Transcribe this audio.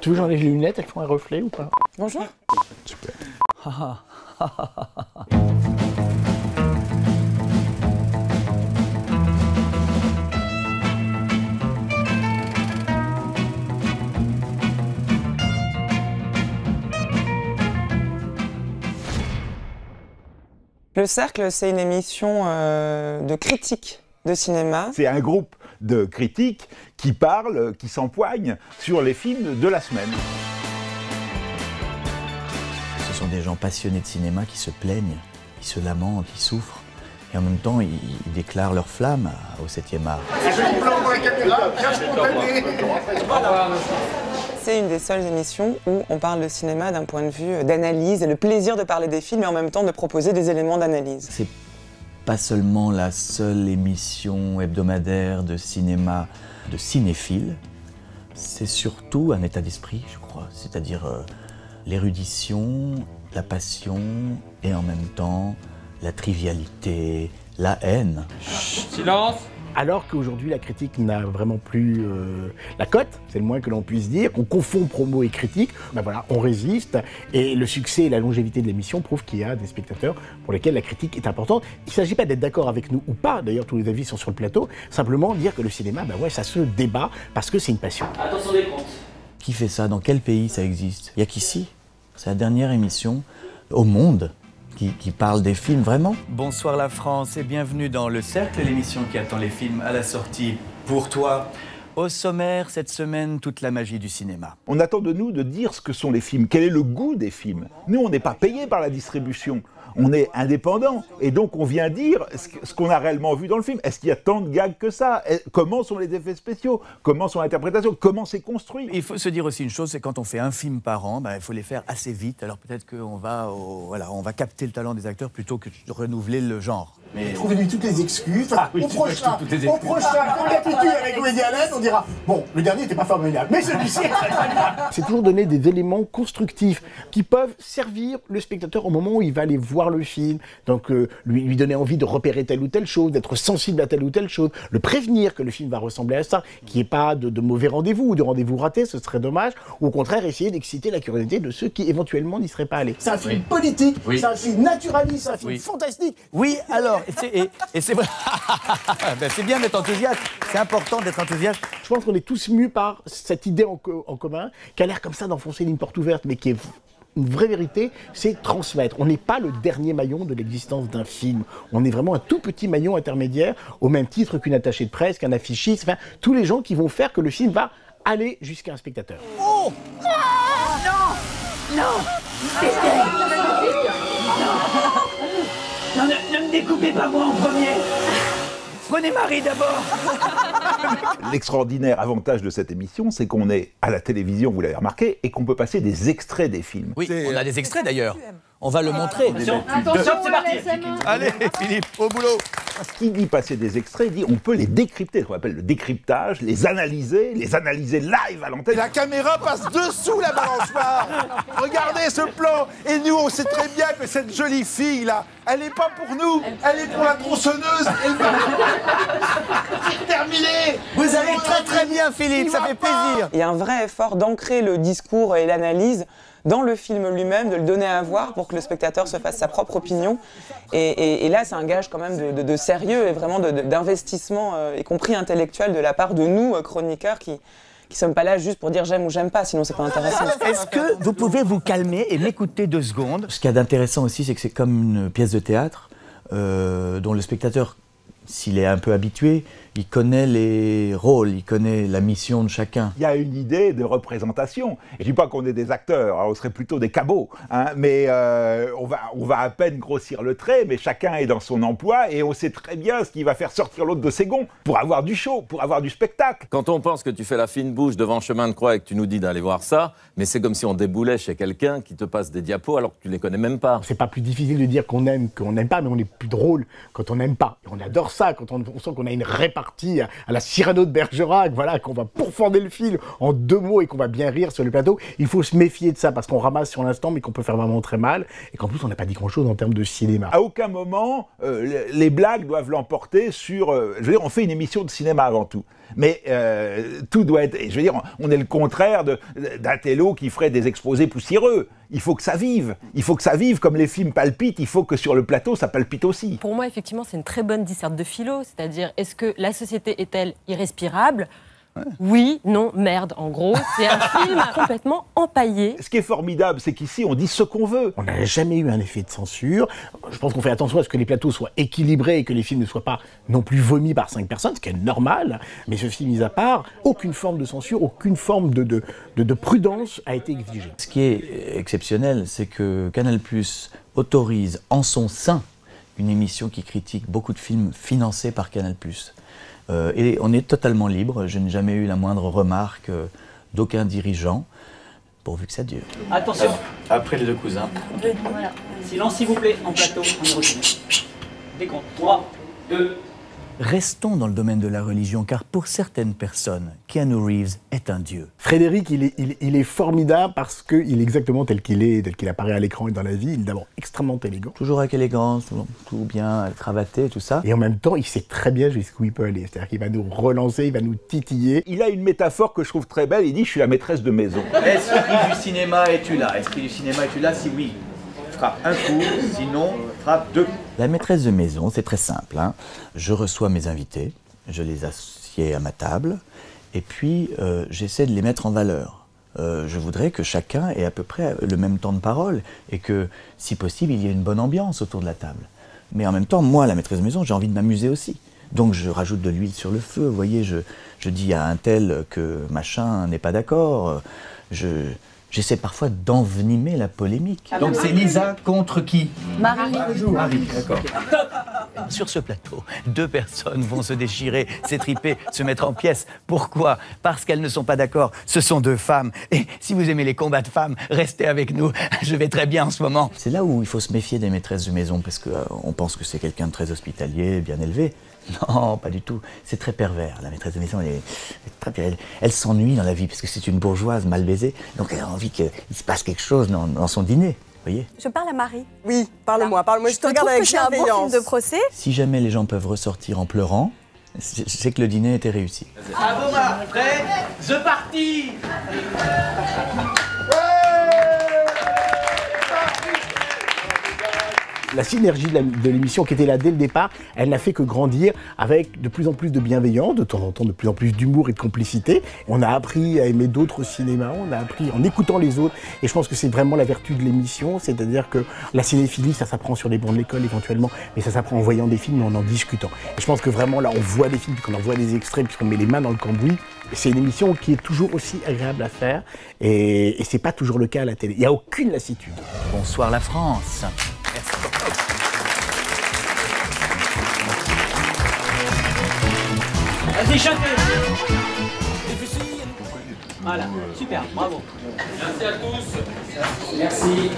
Tu veux que j'enlève les lunettes, elles font un reflet ou pas? Bonjour. Super. Le Cercle, c'est une émission de critique de cinéma. C'est un groupe de critiques qui parlent, qui s'empoignent sur les films de la semaine. Ce sont des gens passionnés de cinéma qui se plaignent, qui se lamentent, qui souffrent. Et en même temps, ils déclarent leur flamme au 7e art. C'est une des seules émissions où on parle de cinéma d'un point de vue d'analyse et le plaisir de parler des films et en même temps de proposer des éléments d'analyse. C'est pas seulement la seule émission hebdomadaire de cinéma de cinéphiles, c'est surtout un état d'esprit, je crois. C'est-à-dire l'érudition, la passion et en même temps la trivialité, la haine. Chut, silence! Alors qu'aujourd'hui, la critique n'a vraiment plus la cote, c'est le moins que l'on puisse dire, qu'on confond promo et critique, ben voilà, on résiste, et le succès et la longévité de l'émission prouvent qu'il y a des spectateurs pour lesquels la critique est importante. Il ne s'agit pas d'être d'accord avec nous ou pas, d'ailleurs tous les avis sont sur le plateau, simplement dire que le cinéma, ben ouais, ça se débat parce que c'est une passion. Attention des comptes. Qui fait ça? Dans quel pays ça existe? Il n'y a qu'ici. C'est la dernière émission au monde qui parle des films, vraiment. Bonsoir la France et bienvenue dans Le Cercle, l'émission qui attend les films à la sortie pour toi. Au sommaire, cette semaine, toute la magie du cinéma. On attend de nous de dire ce que sont les films, quel est le goût des films. Nous, on n'est pas payé par la distribution, on est indépendant. Et donc, on vient dire ce qu'on a réellement vu dans le film. Est-ce qu'il y a tant de gags que ça? Comment sont les effets spéciaux? Comment sont l'interprétation? Comment c'est construit? Il faut se dire aussi une chose, c'est quand on fait un film par an, il faut les faire assez vite. Alors peut-être qu'on va, on va capter le talent des acteurs plutôt que de renouveler le genre. Mais trouvez-lui toutes les excuses. Au prochain, comme d'habitude avec Woody Allen, on dira bon, le dernier n'était pas formidable, mais celui-ci est très très bien. C'est toujours donner des éléments constructifs qui peuvent servir le spectateur au moment où il va aller voir le film. Donc lui donner envie de repérer telle ou telle chose, d'être sensible à telle ou telle chose, le prévenir que le film va ressembler à ça, qu'il n'y ait pas de mauvais rendez-vous ou de rendez-vous ratés, ce serait dommage. Ou au contraire, essayer d'exciter la curiosité de ceux qui éventuellement n'y seraient pas allés. C'est un film politique, c'est un film naturaliste, c'est un film fantastique. Oui, alors, et c'est vrai. Ben, c'est bien d'être enthousiaste, c'est important d'être enthousiaste. Je pense qu'on est tous mus par cette idée en commun, qui a l'air comme ça d'enfoncer une porte ouverte, mais qui est une vraie vérité, c'est transmettre. On n'est pas le dernier maillon de l'existence d'un film. On est vraiment un tout petit maillon intermédiaire, au même titre qu'une attachée de presse, qu'un affichiste, enfin, tous les gens qui vont faire que le film va aller jusqu'à un spectateur. Oh non! Non! Non, ne me découpez pas moi en premier! Prenez Marie d'abord! L'extraordinaire avantage de cette émission, c'est qu'on est à la télévision, vous l'avez remarqué, et qu'on peut passer des extraits des films. Oui, on a des extraits d'ailleurs. On va le montrer. Attention, c'est parti! Allez, Philippe, au boulot. Qui dit passer des extraits, dit on peut les décrypter, ce qu'on appelle le décryptage, les analyser live à l'antenne. Et la caméra passe dessous la balançoire. Regardez ce plan. Et nous, on sait très bien que cette jolie fille là, elle n'est pas pour nous, elle est pour la tronçonneuse. C'est terminé. Vous allez très très bien, Philippe, ça fait plaisir. Il y a un vrai effort d'ancrer le discours et l'analyse dans le film lui-même, de le donner à voir pour que le spectateur se fasse sa propre opinion. Et là, c'est un gage quand même de sérieux et vraiment d'investissement, y compris intellectuel, de la part de nous, chroniqueurs, qui sommes pas là juste pour dire j'aime ou j'aime pas, sinon c'est pas intéressant. Est-ce que vous pouvez vous calmer et m'écouter 2 secondes? Ce qu'il y a d'intéressant aussi, c'est que c'est comme une pièce de théâtre dont le spectateur, s'il est un peu habitué, il connaît les rôles, il connaît la mission de chacun. Il y a une idée de représentation. Je ne dis pas qu'on est des acteurs, on serait plutôt des cabots, hein, mais on va à peine grossir le trait, mais chacun est dans son emploi et on sait très bien ce qui va faire sortir l'autre de ses gonds pour avoir du show, pour avoir du spectacle. Quand on pense que tu fais la fine bouche devant Chemin de Croix et que tu nous dis d'aller voir ça, mais c'est comme si on déboulait chez quelqu'un qui te passe des diapos alors que tu les connais même pas. C'est pas plus difficile de dire qu'on n'aime pas, mais on est plus drôle quand on n'aime pas. Et on adore ça, quand on sent qu'on a une réparation partie à la Cyrano de Bergerac, voilà, qu'on va pourfender le film en 2 mots et qu'on va bien rire sur le plateau. Il faut se méfier de ça parce qu'on ramasse sur l'instant, mais qu'on peut faire vraiment très mal et qu'en plus on n'a pas dit grand-chose en termes de cinéma. À aucun moment, les blagues doivent l'emporter sur... je veux dire, on fait une émission de cinéma avant tout. Mais tout doit être... Je veux dire, on est le contraire d'un télo qui ferait des exposés poussiéreux. Il faut que ça vive. Il faut que ça vive comme les films palpitent. Il faut que sur le plateau, ça palpite aussi. Pour moi, effectivement, c'est une très bonne disserte de philo. C'est-à-dire, est-ce que la société est-elle irrespirable ? Oui, non, merde, en gros. C'est un film complètement empaillé. Ce qui est formidable, c'est qu'ici, on dit ce qu'on veut. On n'a jamais eu un effet de censure. Je pense qu'on fait attention à ce que les plateaux soient équilibrés et que les films ne soient pas non plus vomis par 5 personnes, ce qui est normal. Mais ceci mis à part, aucune forme de censure, aucune forme de prudence a été exigée. Ce qui est exceptionnel, c'est que Canal+ autorise en son sein une émission qui critique beaucoup de films financés par Canal+. Et on est totalement libre. Je n'ai jamais eu la moindre remarque d'aucun dirigeant, pourvu que ça dure. Attention. Après les 2 cousins. Voilà. Silence s'il vous plaît, en plateau, on est retenu. Décompte. 3, 2... Restons dans le domaine de la religion, car pour certaines personnes, Keanu Reeves est un dieu. Frédéric, il est formidable parce qu'il est exactement tel qu'il apparaît à l'écran et dans la vie. Il est d'abord extrêmement élégant. Toujours avec élégance, tout bien cravaté, tout ça. Et en même temps, il sait très bien jusqu'où il peut aller. C'est-à-dire qu'il va nous relancer, il va nous titiller. Il a une métaphore que je trouve très belle. Il dit « je suis la maîtresse de maison ». Esprit du cinéma, es-tu là? Esprit du cinéma, es-tu là? Si oui, frappe un coup, sinon frappe 2. La maîtresse de maison, c'est très simple, hein. Je reçois mes invités, je les assieds à ma table, et puis j'essaie de les mettre en valeur. Je voudrais que chacun ait à peu près le même temps de parole, et que, si possible, il y ait une bonne ambiance autour de la table. Mais en même temps, moi, la maîtresse de maison, j'ai envie de m'amuser aussi. Donc je rajoute de l'huile sur le feu, vous voyez, je dis à un tel que machin n'est pas d'accord, j'essaie parfois d'envenimer la polémique. Donc c'est Lisa contre qui? Marie. Marie, d'accord. Sur ce plateau, 2 personnes vont se déchirer, s'étriper, se mettre en pièces. Pourquoi? Parce qu'elles ne sont pas d'accord. Ce sont 2 femmes. Et si vous aimez les combats de femmes, restez avec nous. Je vais très bien en ce moment. C'est là où il faut se méfier des maîtresses de maison, parce qu'on pense que c'est quelqu'un de très hospitalier, bien élevé. Non, pas du tout. C'est très pervers. La maîtresse de maison, elle s'ennuie dans la vie, parce que c'est une bourgeoise mal baisée. Donc elle a envie qu'il se passe quelque chose dans son dîner. Voyez. Je parle à Marie. Oui, parle-moi, je te regarde avec bienveillance. C'est un bon film de procès. Si jamais les gens peuvent ressortir en pleurant, c'est que le dîner était réussi. Bravo, prêt, The Party. La synergie de l'émission qui était là dès le départ, elle n'a fait que grandir avec de plus en plus de bienveillance, de temps en temps de plus en plus d'humour et de complicité. On a appris à aimer d'autres cinémas, on a appris en écoutant les autres. Et je pense que c'est vraiment la vertu de l'émission, c'est-à-dire que la cinéphilie, ça s'apprend sur les bancs de l'école éventuellement, mais ça s'apprend en voyant des films et en discutant. Et je pense que vraiment là, on voit des films, puis qu'on en voit des extraits, puis qu'on met les mains dans le cambouis. C'est une émission qui est toujours aussi agréable à faire et c'est pas toujours le cas à la télé. Il n'y a aucune lassitude. Bonsoir la France. Merci. Vas-y, chantez. Voilà, super, bravo. Merci à tous. Merci.